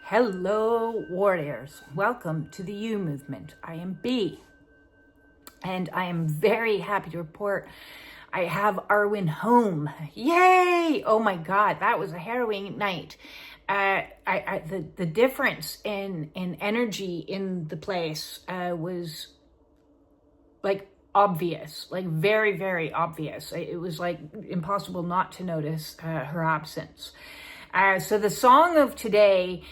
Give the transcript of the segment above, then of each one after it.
Hello, warriors. Welcome to the You Movement. I am B, and I am very happy to report I have Arwen home. Yay! Oh my God, that was a harrowing night. The difference in energy in the place was like obvious, like very, very obvious. It was like impossible not to notice her absence. So the song of today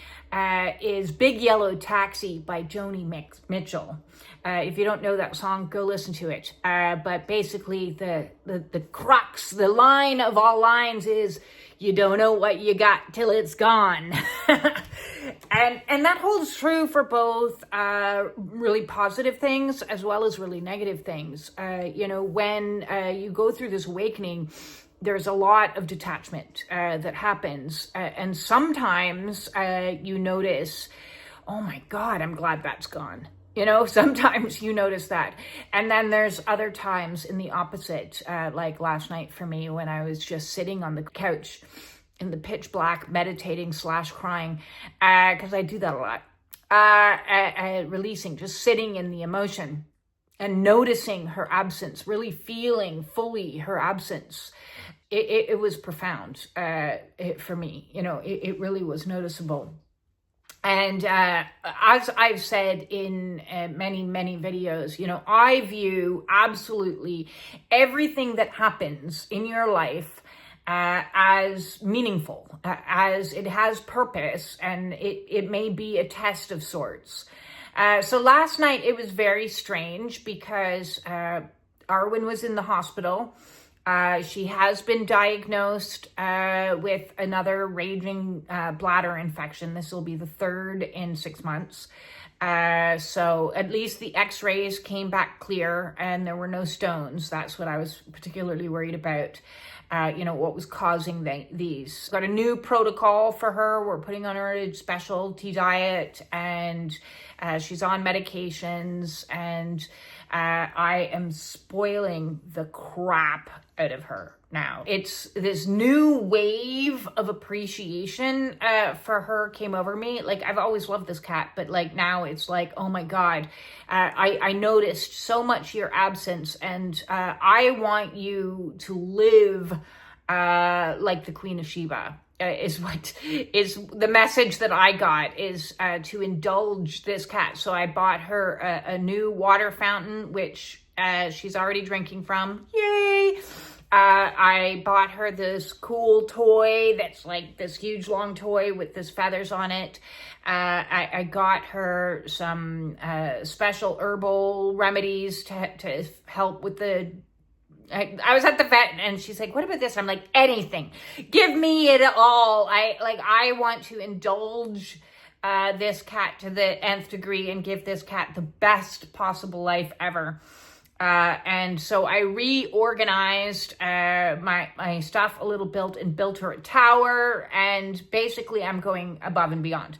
is Big Yellow Taxi by Joni Mitchell. If you don't know that song, go listen to it. But basically the crux, the line of all lines is, you don't know what you got till it's gone. And that holds true for both really positive things as well as really negative things. When you go through this awakening, there's a lot of detachment that happens. And sometimes you notice, oh my God, I'm glad that's gone. Sometimes you notice that. And then there's other times in the opposite, like last night for me when I was just sitting on the couch in the pitch black, meditating / crying, because I do that a lot, releasing, just sitting in the emotion and noticing her absence, really feeling fully her absence. It was profound for me. It really was noticeable. And as I've said in many, many videos, I view absolutely everything that happens in your life as meaningful, as it has purpose, and it may be a test of sorts. So last night it was very strange because Arwen was in the hospital. She has been diagnosed with another raging bladder infection. This will be the third in 6 months. So at least the x-rays came back clear and there were no stones. That's what I was particularly worried about. What was causing these. Got a new protocol for her. We're putting on her a specialty diet, and she's on medications, and I am spoiling the crap out of her now. It's this new wave of appreciation for her came over me. Like, I've always loved this cat, but like now it's like, oh my God, I noticed so much your absence, and I want you to live like the Queen of Sheba. Is the message that I got, is to indulge this cat. So I bought her a new water fountain, which she's already drinking from. Yay! I bought her this cool toy that's like this huge long toy with this feathers on it. I got her some special herbal remedies to help with the... I was at the vet and she's like, what about this? I'm like, anything. Give me it all. I want to indulge this cat to the nth degree and give this cat the best possible life ever. And so I reorganized my stuff a little bit, built her a tower, and basically I'm going above and beyond.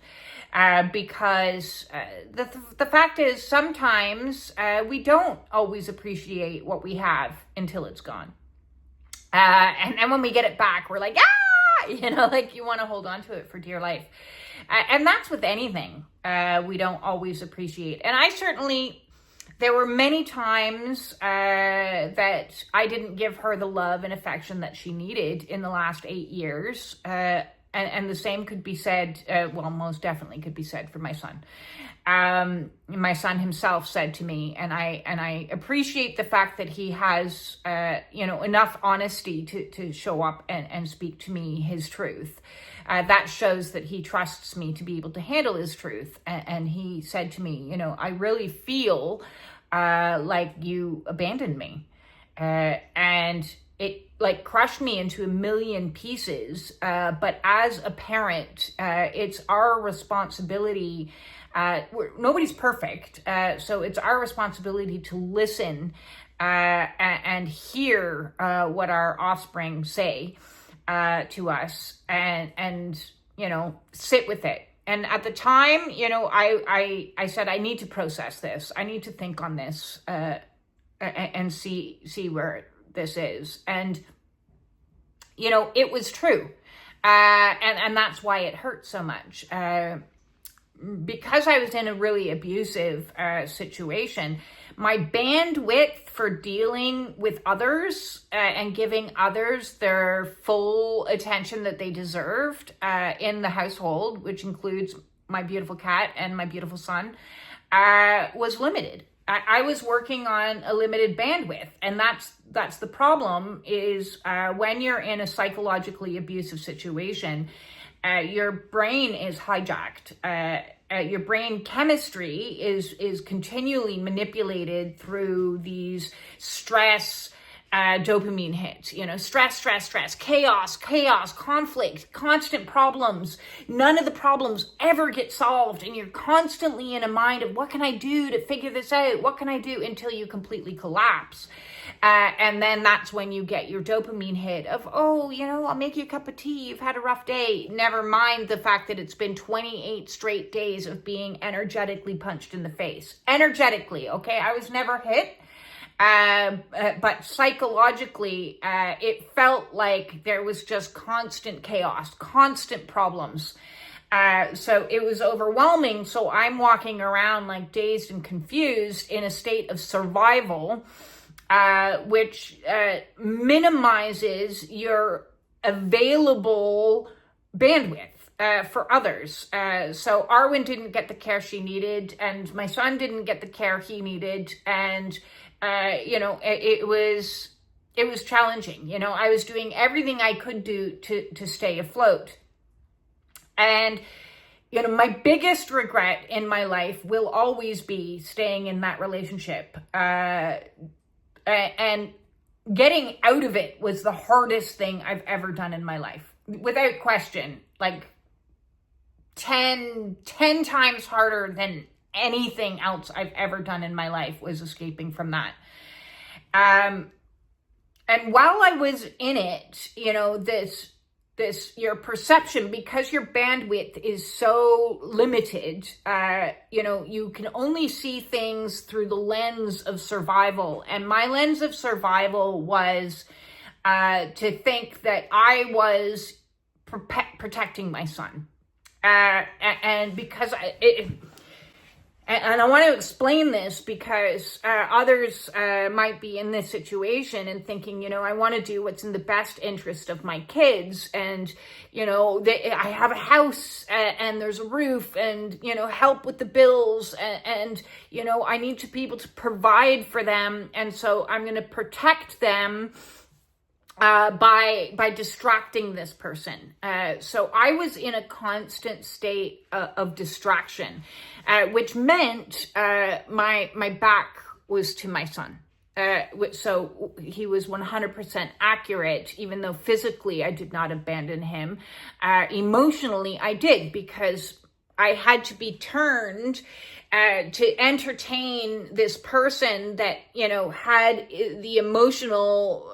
Because the fact is, sometimes we don't always appreciate what we have until it's gone. And then when we get it back, we're like, like you want to hold on to it for dear life. And that's with anything we don't always appreciate. And I certainly, there were many times that I didn't give her the love and affection that she needed in the last 8 years. And the same could be said, most definitely could be said for my son. My son himself said to me, and I appreciate the fact that he has, enough honesty to show up and speak to me his truth. That shows that he trusts me to be able to handle his truth. And he said to me, I really feel like you abandoned me. And it like crushed me into a million pieces. But as a parent, it's our responsibility. Nobody's perfect. So it's our responsibility to listen and hear what our offspring say to us and sit with it. And at the time, I said, I need to process this. I need to think on this and see where this is. And it was true. And that's why it hurt so much. because I was in a really abusive situation, my bandwidth for dealing with others and giving others their full attention that they deserved in the household, which includes my beautiful cat and my beautiful son, was limited. I was working on a limited bandwidth, and that's the problem is when you're in a psychologically abusive situation, your brain is hijacked. Your brain chemistry is continually manipulated through these stress dopamine hits, stress, chaos, conflict, constant problems. None of the problems ever get solved. And you're constantly in a mind of what can I do to figure this out? What can I do until you completely collapse? And then that's when you get your dopamine hit of, I'll make you a cup of tea. You've had a rough day. Never mind the fact that it's been 28 straight days of being energetically punched in the face. Energetically, okay? I was never hit. But psychologically, it felt like there was just constant chaos, constant problems. So it was overwhelming. So I'm walking around like dazed and confused in a state of survival, which minimizes your available bandwidth for others. So Arwen didn't get the care she needed, and my son didn't get the care he needed, and it was challenging. I was doing everything I could do to stay afloat. And, my biggest regret in my life will always be staying in that relationship. And getting out of it was the hardest thing I've ever done in my life. Without question, like 10 times harder than anything else I've ever done in my life was escaping from that. And while I was in it, your perception, because your bandwidth is so limited, you can only see things through the lens of survival. And my lens of survival was to think that I was protecting my son. And because and I want to explain this because others might be in this situation and thinking, I want to do what's in the best interest of my kids. And, I have a house and there's a roof and, help with the bills and I need to be able to provide for them. And so I'm going to protect them by distracting this person. So I was in a constant state of distraction, which meant my back was to my son. So he was 100% accurate, even though physically I did not abandon him. Emotionally, I did, because I had to be turned to entertain this person that, had the emotional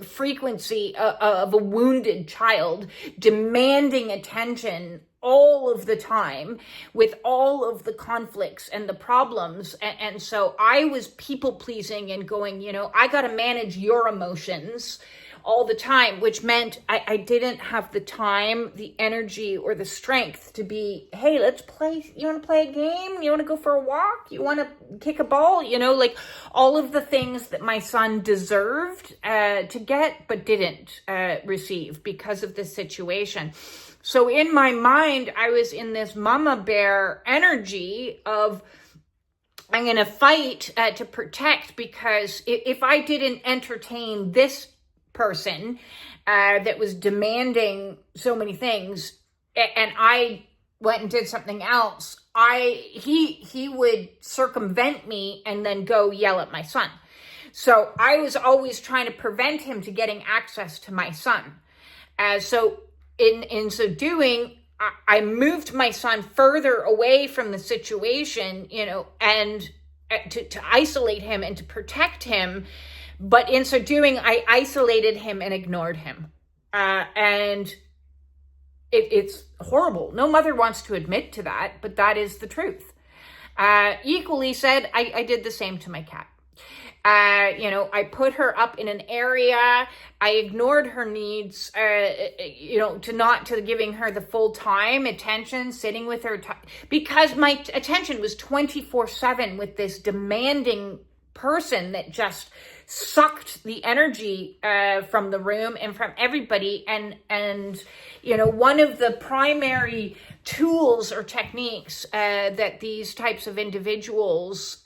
frequency of a wounded child demanding attention all of the time with all of the conflicts and the problems. And so I was people pleasing and going, I got to manage your emotions all the time, which meant I didn't have the time, the energy, or the strength to be, hey, let's play. You want to play a game? You want to go for a walk? You want to kick a ball? Like all of the things that my son deserved to get, but didn't receive because of this situation. So in my mind, I was in this mama bear energy of, I'm going to fight to protect, because if I didn't entertain this person that was demanding so many things, and I went and did something else, he would circumvent me and then go yell at my son. So I was always trying to prevent him to getting access to my son. So in so doing, I moved my son further away from the situation, and to isolate him and to protect him. But in so doing, I isolated him and ignored him. And it's horrible. No mother wants to admit to that, but that is the truth. Equally said, I did the same to my cat. I put her up in an area. I ignored her needs, to giving her the full time attention, sitting with her, because my attention was 24/7 with this demanding person that just sucked the energy from the room and from everybody. And one of the primary tools or techniques that these types of individuals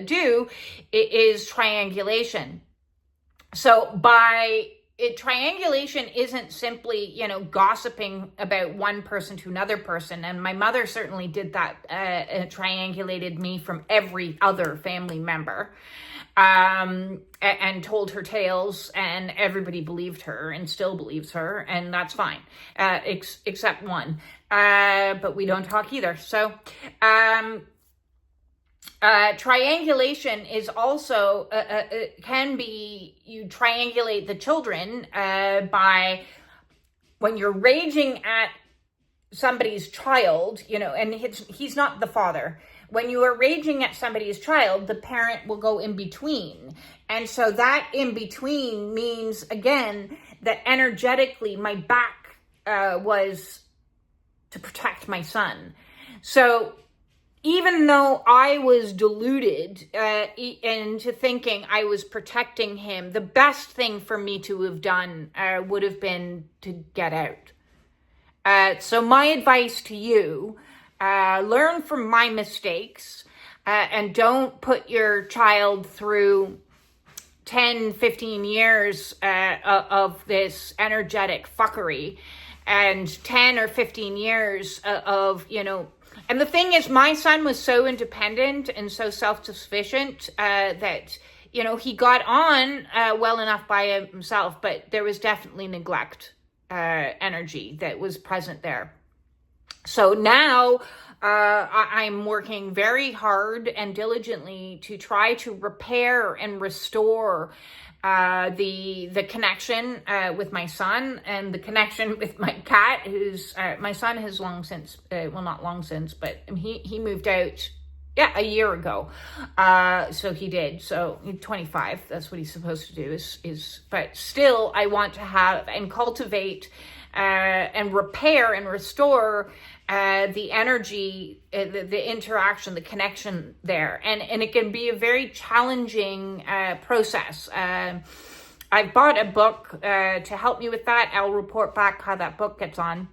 do is triangulation. So triangulation isn't simply, gossiping about one person to another person. And my mother certainly did that, triangulated me from every other family member, and told her tales, and everybody believed her and still believes her. And that's fine, except one. But we don't talk either. So, triangulation is also, can be, you triangulate the children by, when you're raging at somebody's child, and he's not the father. When you are raging at somebody's child, the parent will go in between. And so that in between means, again, that energetically my back was to protect my son. So even though I was deluded into thinking I was protecting him, the best thing for me to have done would have been to get out. So my advice to you, learn from my mistakes, and don't put your child through 10, 15 years of this energetic fuckery, and 10 or 15 years of, and the thing is, my son was so independent and so self-sufficient that, he got on well enough by himself, but there was definitely neglect energy that was present there. So now I'm working very hard and diligently to try to repair and restore the connection with my son, and the connection with my cat, who's my son has long since, not long since, but he moved out a year ago. So he did. So he's 25. That's what he's supposed to do but still I want to have and cultivate and repair and restore the energy, the interaction, the connection there. And it can be a very challenging process. I bought a book to help me with that. I'll report back how that book gets on.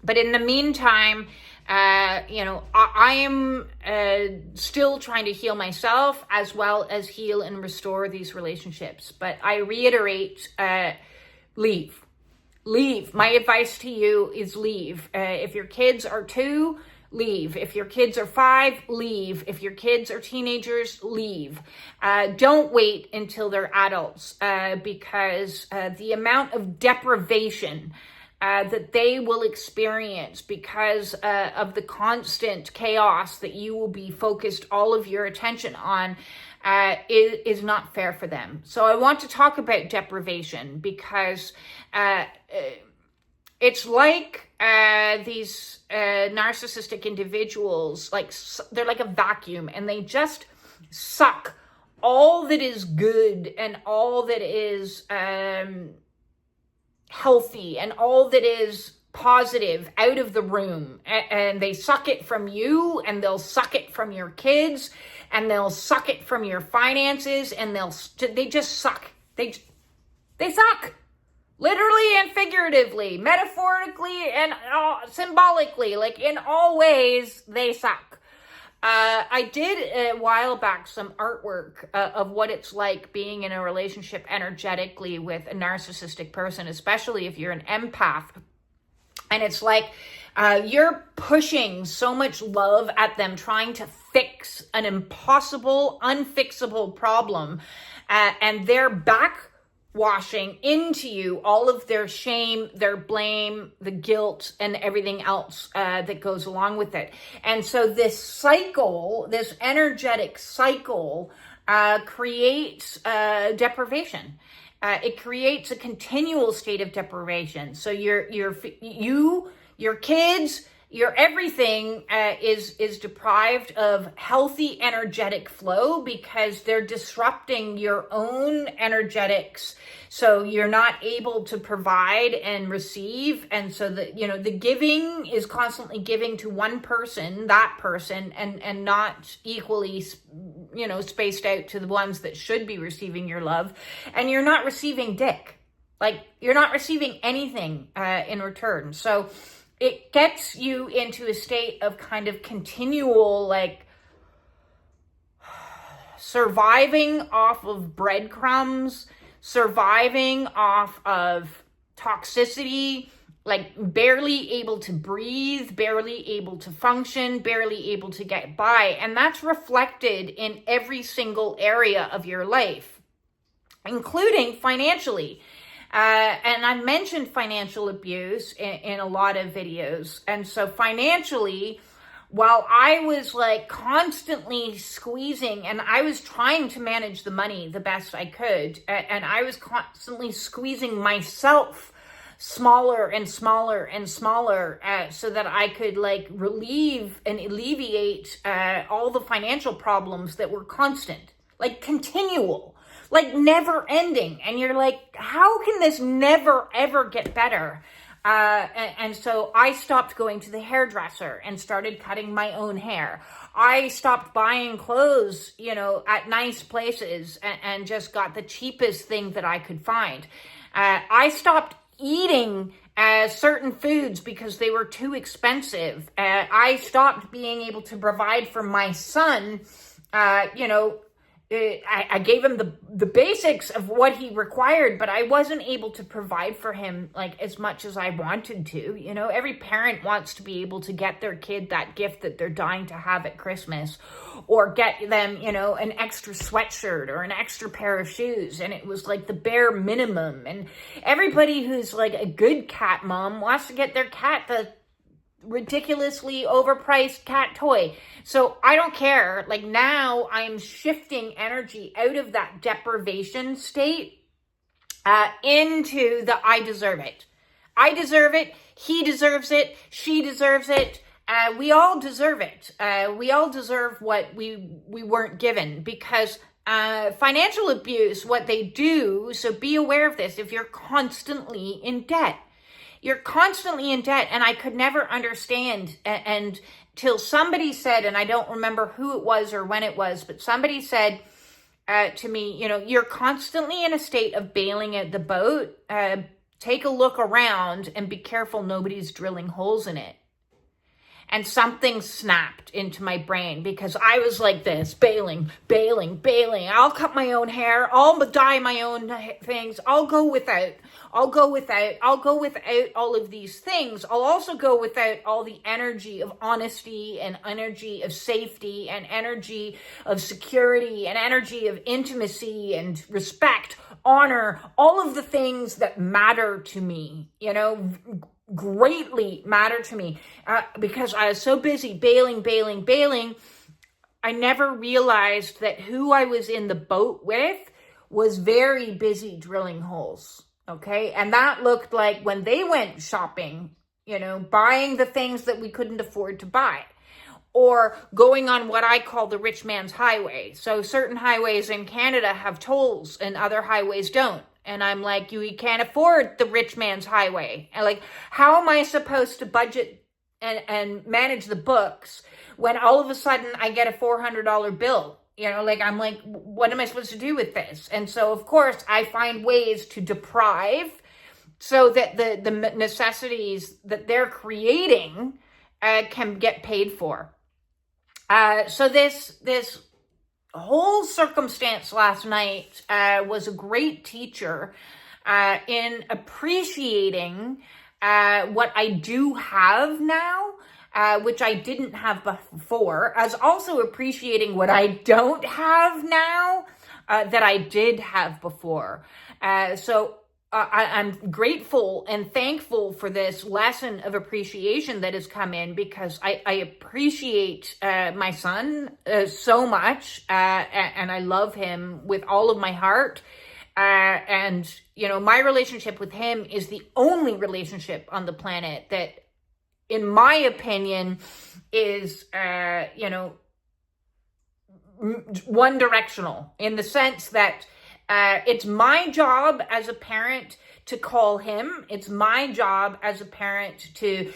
But in the meantime, I am still trying to heal myself as well as heal and restore these relationships. But I reiterate, leave. My advice to you is leave. If your kids are 2, leave. If your kids are 5, leave. If your kids are teenagers, leave. Don't wait until they're adults, because the amount of deprivation that they will experience because of the constant chaos that you will be focused all of your attention on is not fair for them. So I want to talk about deprivation because it's like these narcissistic individuals, they're like a vacuum, and they just suck all that is good and all that is healthy and all that is positive out of the room, and they suck it from you, and they'll suck it from your kids, and they'll suck it from your finances, and they just suck. They suck, literally and figuratively, metaphorically and symbolically, in all ways they suck. I did a while back some artwork of what it's like being in a relationship energetically with a narcissistic person, especially if you're an empath. And it's like you're pushing so much love at them, trying to fix an impossible, unfixable problem. And they're backwashing into you all of their shame, their blame, the guilt, and everything else that goes along with it. And so this cycle, this energetic cycle, creates deprivation. It creates a continual state of deprivation. So your kids, your everything is deprived of healthy energetic flow because they're disrupting your own energetics. So you're not able to provide and receive. And so the giving is constantly giving to one person, that person, and not equally, spaced out to the ones that should be receiving your love. And you're not receiving dick. Like, you're not receiving anything in return. So it gets you into a state of kind of continual, like, surviving off of breadcrumbs, surviving off of toxicity, like barely able to breathe, barely able to function, barely able to get by. And that's reflected in every single area of your life, including financially. And I mentioned financial abuse in a lot of videos. And so financially, while I was like constantly squeezing, and I was trying to manage the money the best I could, and I was constantly squeezing myself smaller and smaller and smaller so that I could like relieve and alleviate all the financial problems that were constant, like continual. Like never ending. And you're like, how can this never, ever get better? And so I stopped going to the hairdresser and started cutting my own hair. I stopped buying clothes, at nice places and just got the cheapest thing that I could find. I stopped eating certain foods because they were too expensive. I stopped being able to provide for my son, I gave him the basics of what he required, but I wasn't able to provide for him like as much as I wanted to. Every parent wants to be able to get their kid that gift that they're dying to have at Christmas, or get them, an extra sweatshirt or an extra pair of shoes. And it was like the bare minimum. And everybody who's like a good cat mom wants to get their cat the ridiculously overpriced cat toy. So I don't care. Like, now I'm shifting energy out of that deprivation state into the I deserve it. I deserve it. He deserves it. She deserves it. We all deserve it. We all deserve what we weren't given, because financial abuse, what they do, so be aware of this, if you're constantly in debt. You're constantly in debt, and I could never understand until somebody said, and I don't remember who it was or when it was, but somebody said to me, you're constantly in a state of bailing out the boat. Take a look around and be careful nobody's drilling holes in it. And something snapped into my brain, because I was like this, bailing. I'll cut my own hair. I'll dye my own things. I'll go without all of these things. I'll also go without all the energy of honesty and energy of safety and energy of security and energy of intimacy and respect, honor, all of the things that matter to me, greatly matter to me, because I was so busy bailing. I never realized that who I was in the boat with was very busy drilling holes. Okay. And that looked like when they went shopping, buying the things that we couldn't afford to buy, or going on what I call the rich man's highway. So certain highways in Canada have tolls and other highways don't. And I'm like, you can't afford the rich man's highway. And like, how am I supposed to budget and manage the books when all of a sudden I get a $400 bill? I'm like, what am I supposed to do with this? And so, of course, I find ways to deprive so that the necessities that they're creating can get paid for. So this whole circumstance last night was a great teacher in appreciating what I do have now, which I didn't have before, as also appreciating what I don't have now that I did have before. So I'm grateful and thankful for this lesson of appreciation that has come in, because I appreciate my son so much, and I love him with all of my heart. And my relationship with him is the only relationship on the planet that in my opinion, is, one directional, in the sense that it's my job as a parent to call him. It's my job as a parent to,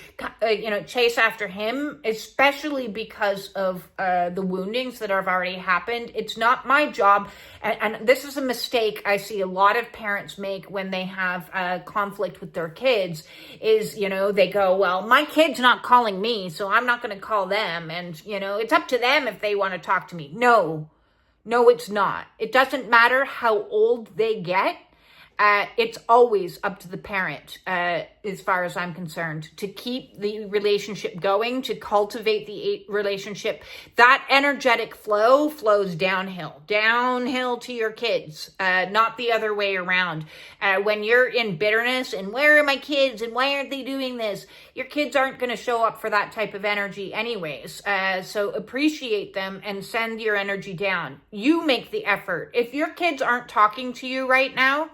chase after him, especially because of the woundings that have already happened. It's not my job. And this is a mistake I see a lot of parents make when they have conflict with their kids is, they go, well, my kid's not calling me, so I'm not going to call them. And, it's up to them if they want to talk to me. No, it's not. It doesn't matter how old they get. It's always up to the parent, as far as I'm concerned, to keep the relationship going, to cultivate the relationship. That energetic flow flows downhill to your kids, not the other way around. When you're in bitterness and where are my kids and why aren't they doing this? Your kids aren't going to show up for that type of energy anyways. So appreciate them and send your energy down. You make the effort. If your kids aren't talking to you right now,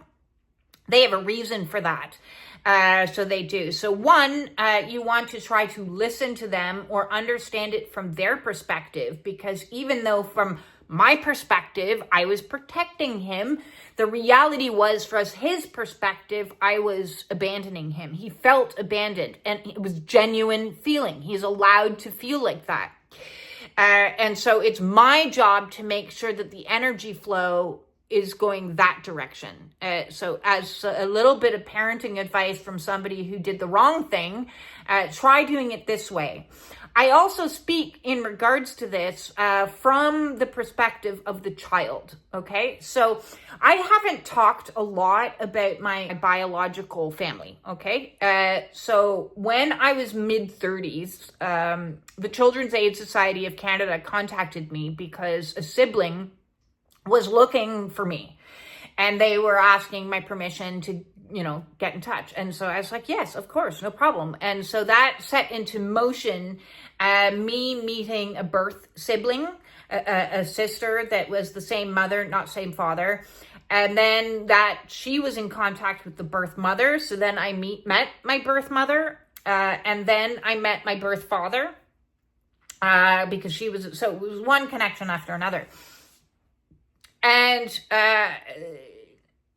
they have a reason for that. So they do. So one, you want to try to listen to them or understand it from their perspective, because even though from my perspective, I was protecting him, the reality was, from his perspective, I was abandoning him. He felt abandoned, and it was genuine feeling. He's allowed to feel like that. And so it's my job to make sure that the energy flow is going that direction. So as a little bit of parenting advice from somebody who did the wrong thing, try doing it this way. I also speak in regards to this from the perspective of the child, okay? So I haven't talked a lot about my biological family, okay? So when I was mid-30s, the Children's Aid Society of Canada contacted me because a sibling was looking for me, and they were asking my permission to, get in touch. And so I was like, yes, of course, no problem. And so that set into motion me meeting a birth sibling, a sister that was the same mother, not same father. And then that she was in contact with the birth mother. So then I met my birth mother, and then I met my birth father, because so it was one connection after another. And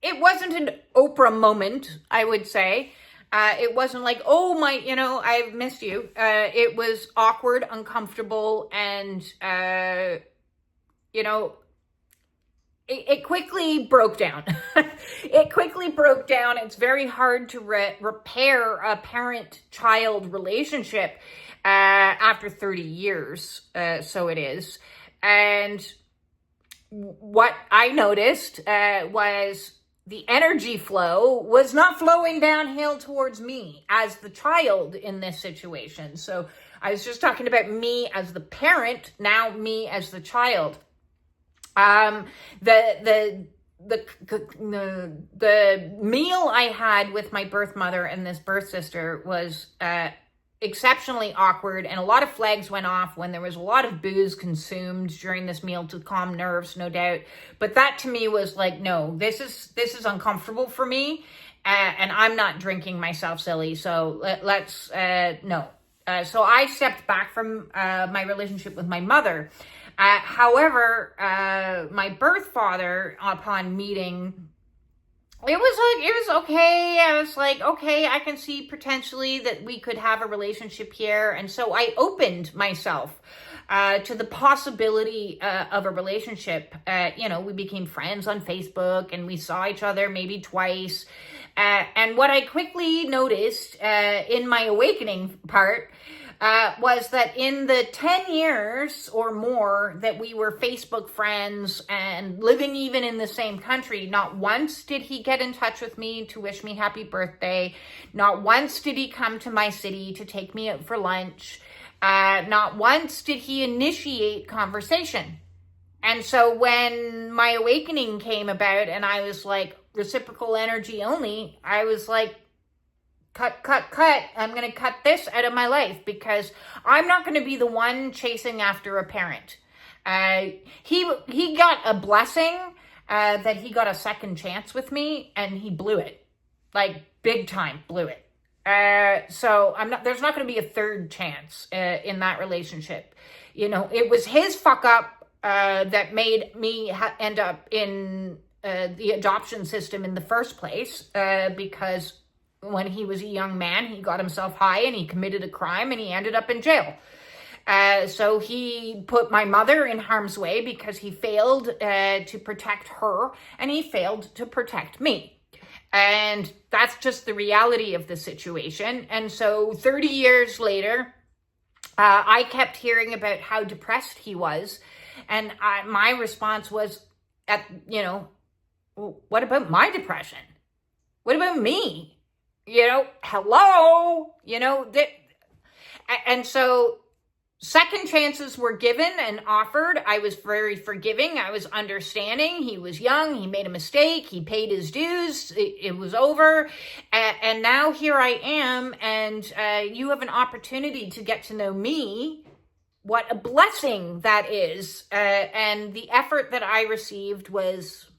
it wasn't an Oprah moment, I would say. It wasn't like, oh my, I've missed you. It was awkward, uncomfortable, and, it quickly broke down. It quickly broke down. It's very hard to repair a parent-child relationship after 30 years. So it is. And what I noticed was the energy flow was not flowing downhill towards me as the child in this situation. So I was just talking about me as the parent, now me as the child. The meal I had with my birth mother and this birth sister was exceptionally awkward, and a lot of flags went off when there was a lot of booze consumed during this meal to calm nerves, no doubt. But that to me was like, no, this is uncomfortable for me, and I'm not drinking myself silly. So let's no. So I stepped back from my relationship with my mother. However, my birth father, upon meeting, it was okay. I was like, okay, I can see potentially that we could have a relationship here. And so I opened myself to the possibility of a relationship. We became friends on Facebook, and we saw each other maybe twice. And what I quickly noticed in my awakening part was that in the 10 years or more that we were Facebook friends and living even in the same country, not once did he get in touch with me to wish me happy birthday. Not once did he come to my city to take me out for lunch. Not once did he initiate conversation. And so when my awakening came about and I was like, reciprocal energy only, I was like, cut. I'm going to cut this out of my life, because I'm not going to be the one chasing after a parent. He got a blessing that he got a second chance with me, and he blew it. Like, big time blew it. So there's not going to be a third chance in that relationship. It was his fuck up that made me end up in the adoption system in the first place, because when he was a young man, he got himself high and he committed a crime and he ended up in jail. So he put my mother in harm's way because he failed to protect her and he failed to protect me. And that's just the reality of the situation. And so 30 years later, I kept hearing about how depressed he was. And my response was, what about my depression? What about me? Hello? And so second chances were given and offered. I was very forgiving. I was understanding. He was young. He made a mistake. He paid his dues. It was over. And now here I am. And you have an opportunity to get to know me. What a blessing that is. And the effort that I received was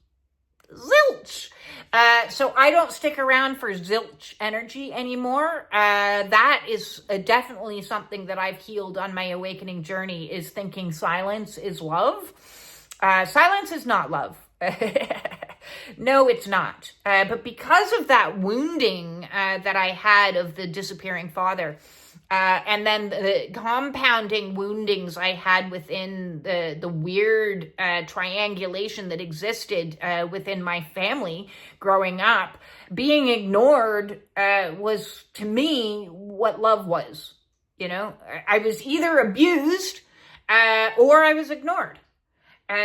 zilch. So I don't stick around for zilch energy anymore. That is definitely something that I've healed on my awakening journey, is thinking silence is love. Silence is not love. No, it's not. But because of that wounding that I had of the disappearing father, and then the compounding woundings I had within the weird triangulation that existed within my family growing up, being ignored was, to me, what love was. I was either abused or I was ignored.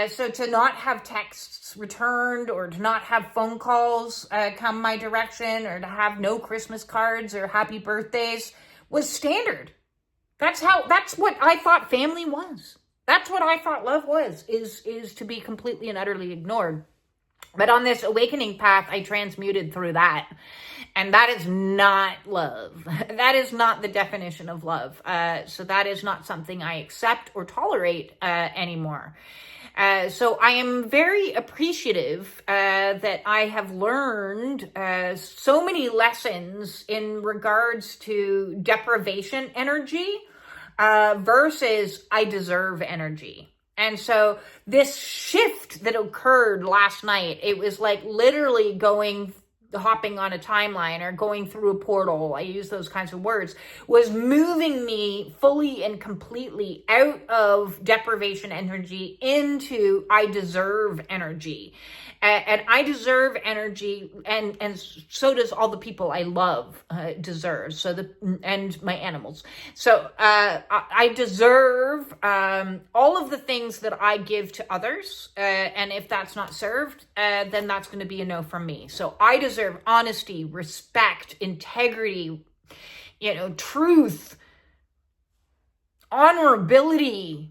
So to not have texts returned, or to not have phone calls come my direction, or to have no Christmas cards or happy birthdays was standard. That's what I thought family was. That's what I thought love was, is to be completely and utterly ignored. But on this awakening path, I transmuted through that. And that is not love. That is not the definition of love. So that is not something I accept or tolerate anymore. So I am very appreciative that I have learned so many lessons in regards to deprivation energy versus I deserve energy. And so this shift that occurred last night, it was like literally hopping on a timeline or going through a portal, I use those kinds of words, was moving me fully and completely out of deprivation energy into I deserve energy. And I deserve energy, and so does all the people I love deserve. And my animals. So I deserve all of the things that I give to others. And if that's not served, then that's going to be a no from me. So I deserve honesty, respect, integrity, truth, honorability,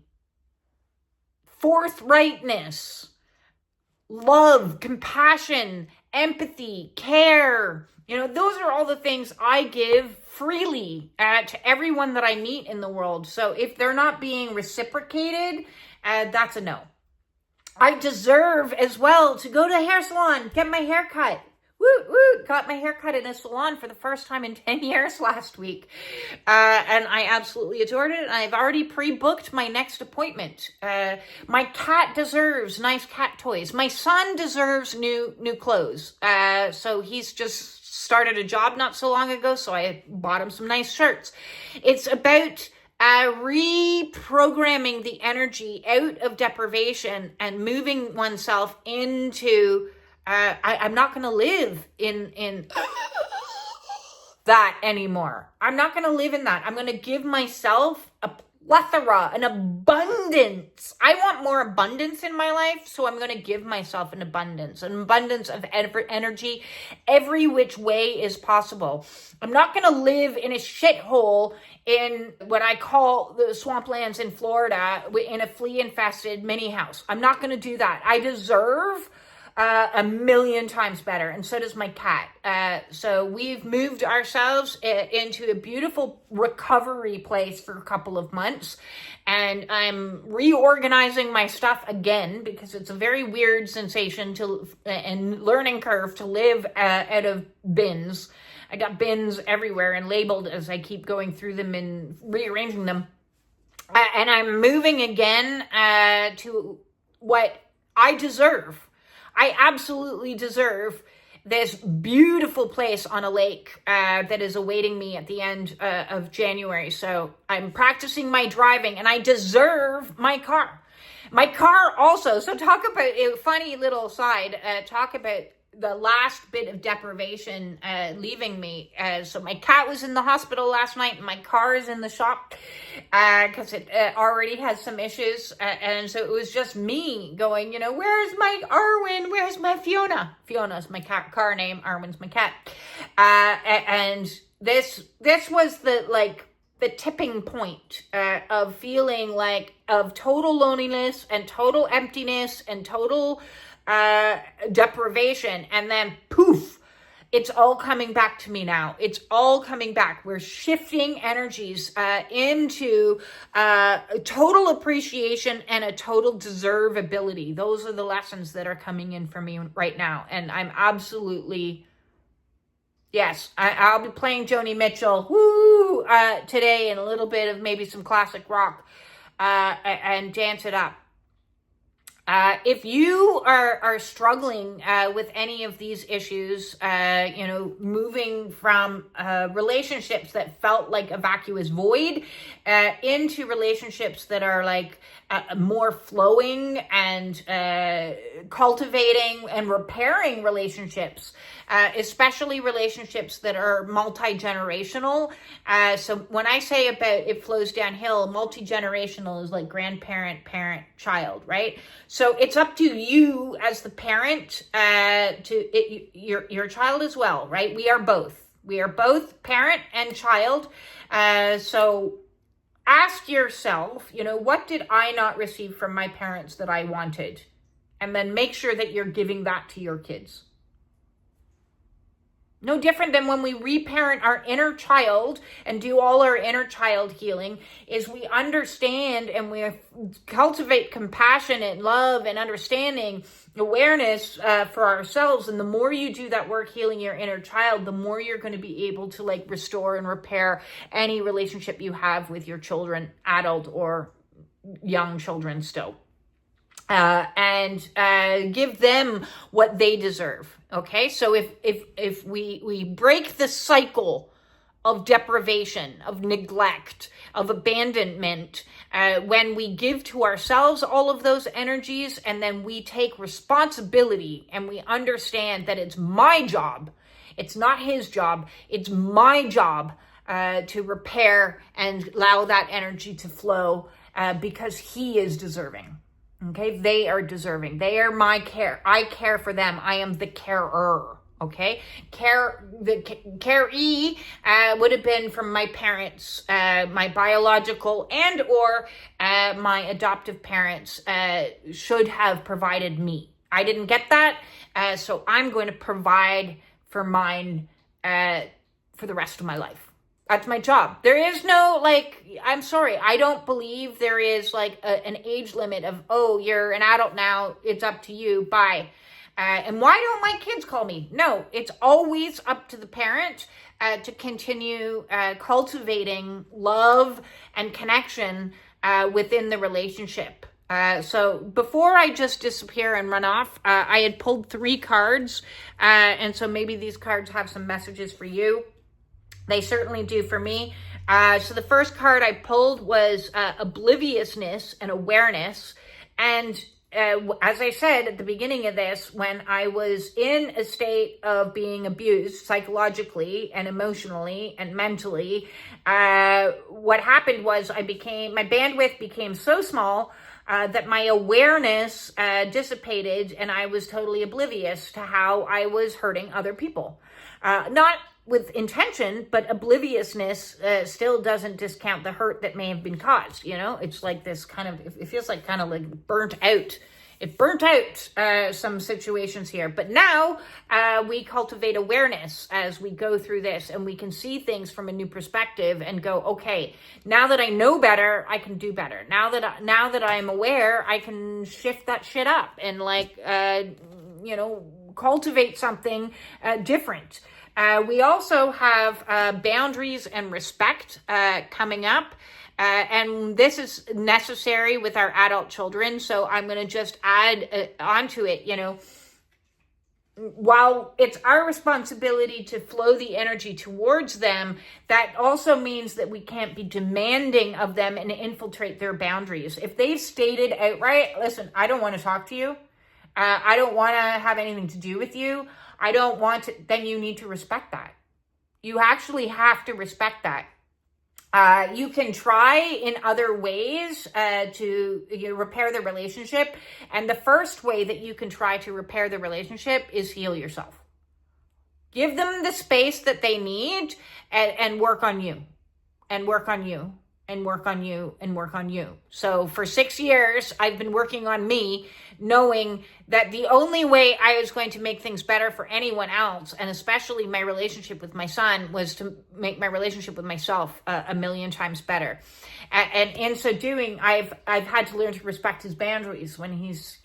forthrightness, love, compassion, empathy, care. Those are all the things I give freely to everyone that I meet in the world. So if they're not being reciprocated, that's a no. I deserve as well to go to a hair salon, get my hair cut. Got my hair cut in a salon for the first time in 10 years last week. And I absolutely adored it. I've already pre-booked my next appointment. My cat deserves nice cat toys. My son deserves new clothes. So he's just started a job not so long ago, so I bought him some nice shirts. It's about reprogramming the energy out of deprivation and moving oneself into I'm not going to live in that anymore. I'm not going to live in that. I'm going to give myself a plethora, an abundance. I want more abundance in my life, so I'm going to give myself an abundance of energy every which way is possible. I'm not going to live in a shithole in what I call the swamplands in Florida in a flea-infested mini house. I'm not going to do that. I deserve a million times better, and so does my cat. So we've moved ourselves into a beautiful recovery place for a couple of months, and I'm reorganizing my stuff again because it's a very weird sensation and learning curve to live out of bins. I got bins everywhere and labeled as I keep going through them and rearranging them. And I'm moving again to what I deserve. I absolutely deserve this beautiful place on a lake that is awaiting me at the end of January. So I'm practicing my driving, and I deserve my car. My car also, so talk about a funny little side, talk about the last bit of deprivation leaving me. So my cat was in the hospital last night, and my car is in the shop because it already has some issues. And so it was just me going, where's my Arwen? Where's my Fiona? Fiona's my car name. Arwen's my cat. And this was the tipping point of feeling of total loneliness and total emptiness and total deprivation. And then poof, it's all coming back to me now. It's all coming back. We're shifting energies into total appreciation and a total deservability. Those are the lessons that are coming in for me right now. And I'm absolutely... Yes, I'll be playing Joni Mitchell today, and a little bit of maybe some classic rock and dance it up. If you are struggling with any of these issues, moving from relationships that felt like a vacuous void into relationships that are more flowing and cultivating and repairing relationships, especially relationships that are multi-generational. So when I say about it flows downhill, multi-generational is like grandparent, parent, child, right? So it's up to you as the parent your child as well, right? We are both parent and child. So ask yourself, what did I not receive from my parents that I wanted? And then make sure that you're giving that to your kids. No different than when we reparent our inner child and do all our inner child healing, is we understand and we cultivate compassion and love and understanding, awareness for ourselves. And the more you do that work healing your inner child, the more you're going to be able to restore and repair any relationship you have with your children, adult or young children still. And give them what they deserve. Okay, so if we break the cycle of deprivation, of neglect, of abandonment, when we give to ourselves all of those energies, and then we take responsibility and we understand that it's my job, it's not his job, it's my job to repair and allow that energy to flow because he is deserving. Okay, they are deserving. They are my care. I care for them. I am the carer. Okay, caree would have been from my parents, my biological and or my adoptive parents should have provided me. I didn't get that, so I'm going to provide for mine for the rest of my life. That's my job. There is no, I'm sorry, I don't believe there is an age limit of, oh, you're an adult now, it's up to you, bye. And why don't my kids call me? No, it's always up to the parent to continue cultivating love and connection within the relationship. So before I just disappear and run off, I had pulled 3 cards, and so maybe these cards have some messages for you. They certainly do for me. So the first card I pulled was obliviousness and awareness. And as I said at the beginning of this, when I was in a state of being abused psychologically and emotionally and mentally, what happened was my bandwidth became so small that my awareness dissipated, and I was totally oblivious to how I was hurting other people. Not with intention, but obliviousness still doesn't discount the hurt that may have been caused. It's like this it feels like burnt out. It burnt out some situations here. But now we cultivate awareness as we go through this, and we can see things from a new perspective and go, okay, now that I know better, I can do better. Now that I'm aware, I can shift that shit up and cultivate something different. We also have boundaries and respect coming up. And this is necessary with our adult children. So I'm going to just add onto it, while it's our responsibility to flow the energy towards them, that also means that we can't be demanding of them and infiltrate their boundaries. If they've stated outright, listen, I don't want to talk to you. I don't want to have anything to do with you. I don't want to, then you need to respect that. You actually have to respect that. You can try in other ways to repair the relationship. And the first way that you can try to repair the relationship is heal yourself. Give them the space that they need and work on you and work on you and work on you and work on you. So for 6 years, I've been working on me, knowing that the only way I was going to make things better for anyone else, and especially my relationship with my son, was to make my relationship with myself a million times better. And in so doing, I've had to learn to respect his boundaries when he's,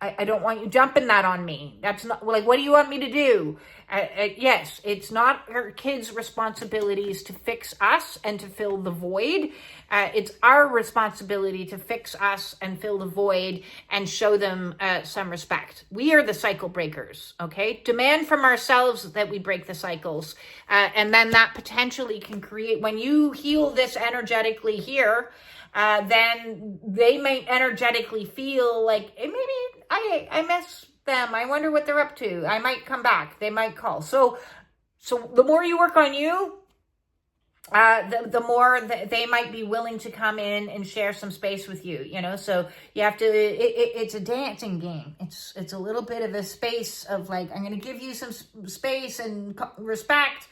I don't want you jumping that on me. That's not, like, what do you want me to do? Yes, it's not our kids' responsibilities to fix us and to fill the void. It's our responsibility to fix us and fill the void and show them some respect. We are the cycle breakers, okay? Demand from ourselves that we break the cycles. And then that potentially can create, when you heal this energetically here, then they may energetically feel like, maybe I miss them. I wonder what they're up to. I might come back. They might call. So the more you work on you, the more they might be willing to come in and share some space with you, so you have to, it's a dancing game. It's a little bit of a space of like, I'm going to give you some space and respect,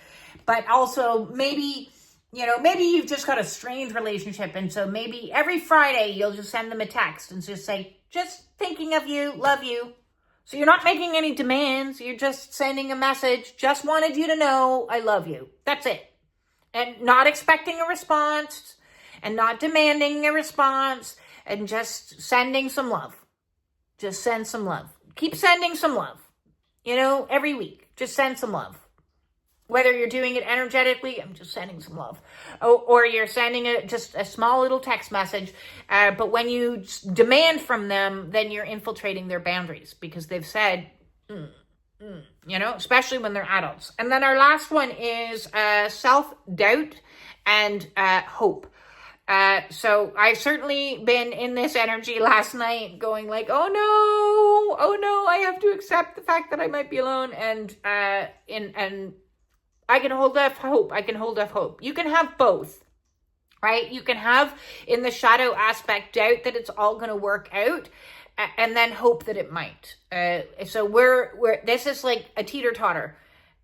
but also maybe you've just got a strained relationship. And so maybe every Friday you'll just send them a text and just say, just thinking of you, love you. So you're not making any demands. You're just sending a message. Just wanted you to know I love you. That's it. And not expecting a response and not demanding a response and just sending some love. Just send some love. Keep sending some love. Every week. Just send some love. Whether you're doing it energetically, I'm just sending some love. Or you're sending just a small little text message. But when you demand from them, then you're infiltrating their boundaries because they've said, especially when they're adults. And then our last one is self-doubt and hope. So I've certainly been in this energy last night going like, oh no, I have to accept the fact that I might be alone. And I can hold up hope. You can have both, right? You can have in the shadow aspect doubt that it's all going to work out, and then hope that it might. So we're this is like a teeter-totter.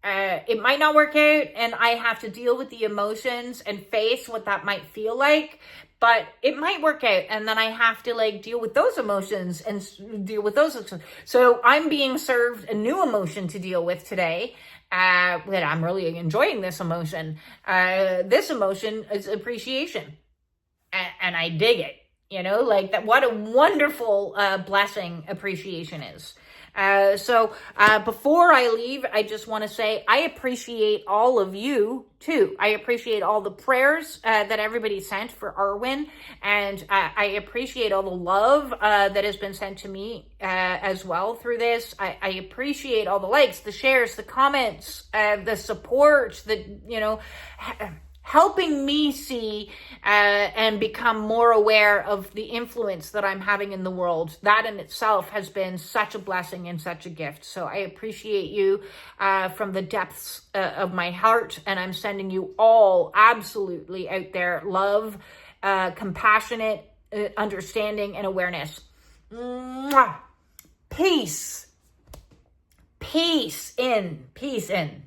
It might not work out, and I have to deal with the emotions and face what that might feel like, but it might work out, and then I have to deal with those emotions and deal with those. So I'm being served a new emotion to deal with today. That I'm really enjoying this emotion. This emotion is appreciation. And I dig it, that. What a wonderful blessing appreciation is. So before I leave, I just want to say I appreciate all of you too. I appreciate all the prayers that everybody sent for Arwen, and I appreciate all the love that has been sent to me as well through this. I appreciate all the likes, the shares, the comments, the support, helping me see and become more aware of the influence that I'm having in the world. That in itself has been such a blessing and such a gift. So I appreciate you from the depths of my heart, and I'm sending you all absolutely out there love, compassionate understanding, and awareness. Mwah. Peace. Peace in. Peace in.